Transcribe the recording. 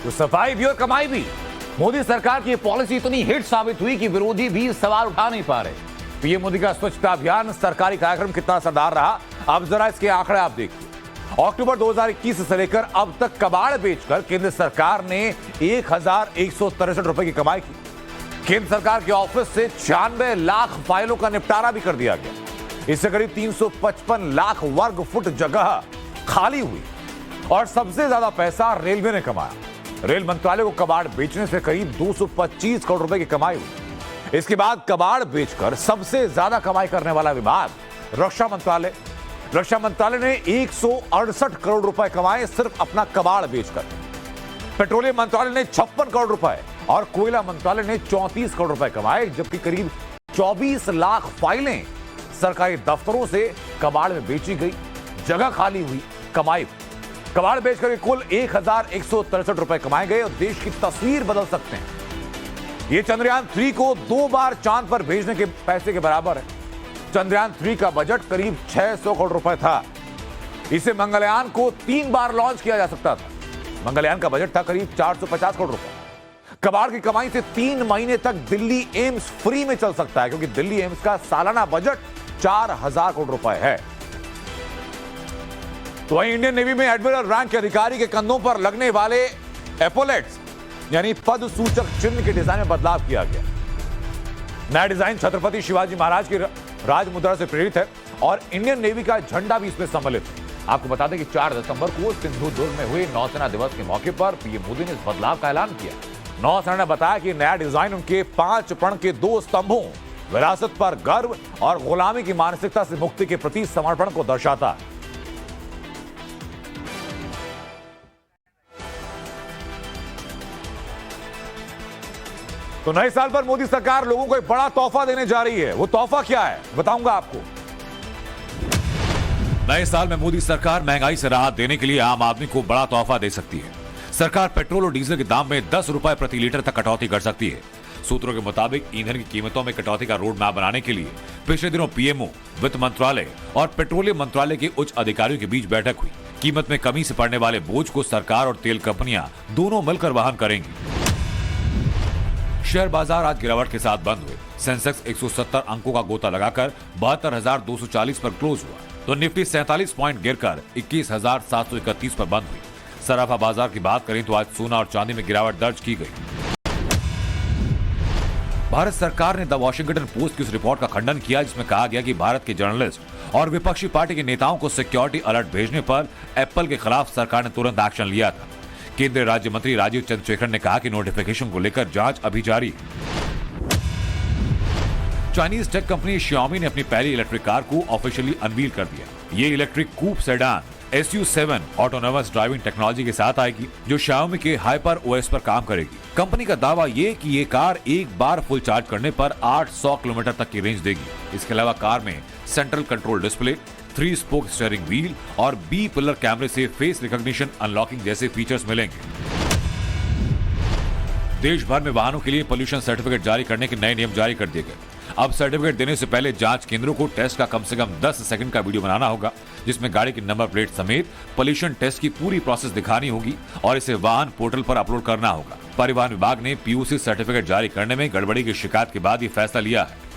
तो सफाई भी और कमाई भी। मोदी सरकार की पॉलिसी इतनी हिट साबित हुई कि विरोधी भी सवाल उठा नहीं पा रहे। पीएम मोदी का स्वच्छता अभियान सरकारी कार्यक्रम कितना असरदार रहा, अब जरा इसके आंकड़े आप देखिए। अक्टूबर 2021 से लेकर अब तक कबाड़ बेचकर केंद्र सरकार ने 1163 रुपए की कमाई की। केंद्र सरकार के ऑफिस से 96 लाख फाइलों का निपटारा भी कर दिया गया। इससे करीब 355 लाख वर्ग फुट जगह खाली हुई और सबसे ज्यादा पैसा रेलवे ने कमाया। रेल मंत्रालय को कबाड़ बेचने से करीब 225 करोड़ रुपए की कमाई हुई। इसके बाद कबाड़ बेचकर सबसे ज्यादा कमाई करने वाला विभाग रक्षा मंत्रालय। रक्षा मंत्रालय ने 168 करोड़ रुपए कमाए सिर्फ अपना कबाड़ बेचकर। पेट्रोलियम मंत्रालय ने 56 करोड़ रुपए और कोयला मंत्रालय ने 34 करोड़ रुपए कमाए, जबकि करीब 24 लाख फाइलें सरकारी दफ्तरों से कबाड़ में बेची गई, जगह खाली हुई, कमाई। कबाड़ बेचकर कुल 1163 रुपए कमाए गए और देश की तस्वीर बदल सकते हैं। यह चंद्रयान 3 को 2 बार चांद पर भेजने के पैसे के बराबर है। चंद्रयान 3 का बजट करीब 600 करोड़ रुपए था। इसे मंगलयान को 3 बार लॉन्च किया जा सकता था। मंगलयान का बजट था करीब 450 करोड़ रुपए। कबाड़ की कमाई से 3 महीने तक दिल्ली एम्स फ्री में चल सकता है, क्योंकि दिल्ली एम्स का सालाना बजट 4000 करोड़ रुपए है। तो वहीं इंडियन नेवी में एडमिरल रैंक के अधिकारी के कंधों पर लगने वाले एपोलेट्स यानी पद सूचक चिन्ह के डिजाइन में बदलाव किया गया। नया डिजाइन छत्रपति शिवाजी महाराज की राजमुद्रा से प्रेरित है और इंडियन नेवी का झंडा भी इसमें सम्मिलित है। आपको बता दें कि 4 दिसंबर को सिंधुदुर्ग में हुए नौसेना दिवस के मौके पर पीएम मोदी ने इस बदलाव का ऐलान किया। नौसेना ने बताया कि नया डिजाइन उनके 5 प्रण के 2 स्तंभों विरासत पर गर्व और गुलामी की मानसिकता से मुक्ति के प्रति समर्पण को दर्शाता है। तो नए साल पर मोदी सरकार लोगों को एक बड़ा तोहफा देने जा रही है। वो तोहफा क्या है बताऊंगा आपको। नए साल में मोदी सरकार महंगाई से राहत देने के लिए आम आदमी को बड़ा तोहफा दे सकती है। सरकार पेट्रोल और डीजल के दाम में 10 रुपए प्रति लीटर तक कटौती कर सकती है। सूत्रों के मुताबिक ईंधन की कीमतों में कटौती का रोड मैप बनाने के लिए पिछले दिनों पीएमओ, वित्त मंत्रालय और पेट्रोलियम मंत्रालय के उच्च अधिकारियों के बीच बैठक हुई। कीमत में कमी से पड़ने वाले बोझ को सरकार और तेल कंपनियां दोनों मिलकर वहन करेंगी। शेयर बाजार आज गिरावट के साथ बंद हुए। सेंसेक्स 170 अंकों का गोता लगाकर 72,240 पर क्लोज हुआ, तो निफ्टी 47 पॉइंट गिरकर 21,731 पर बंद हुई। सराफा बाजार की बात करें तो आज सोना और चांदी में गिरावट दर्ज की गई। भारत सरकार ने द वॉशिंगटन पोस्ट की उस रिपोर्ट का खंडन किया जिसमें कहा गया कि भारत के जर्नलिस्ट और विपक्षी पार्टी के नेताओं को सिक्योरिटी अलर्ट भेजने पर एप्पल के खिलाफ सरकार ने तुरंत एक्शन लिया था। केंद्रीय राज्य मंत्री राजीव चंद्रशेखर ने कहा कि नोटिफिकेशन को लेकर जांच अभी जारी है। चाइनीज टेक कंपनी Xiaomi ने अपनी पहली इलेक्ट्रिक कार को ऑफिशियली अनवील कर दिया। ये electric coupe sedan SU7 autonomous driving technology के साथ आएगी, जो Xiaomi के हाइपर OS पर काम करेगी। कंपनी का दावा ये कि ये कार एक बार फुल चार्ज करने पर 800 किलोमीटर तक की रेंज देगी। इसके अलावा कार में central control display, 3 spoke steering wheel और B पिलर कैमरे से फेस रिकॉग्निशन अनलॉकिंग जैसे फीचर्स मिलेंगे। देश भर में वाहनों के लिए पोल्यूशन सर्टिफिकेट जारी करने के नए नियम जारी कर दिए गए। अब सर्टिफिकेट देने से पहले जांच केंद्रों को टेस्ट का कम से कम 10 सेकंड का वीडियो बनाना होगा, जिसमें गाड़ी की नंबर प्लेट समेत पोल्यूशन टेस्ट की पूरी प्रोसेस दिखानी होगी और इसे वाहन पोर्टल पर अपलोड करना होगा। परिवहन विभाग ने PUC सर्टिफिकेट जारी करने में गड़बड़ी की शिकायत के बाद ये फैसला लिया है।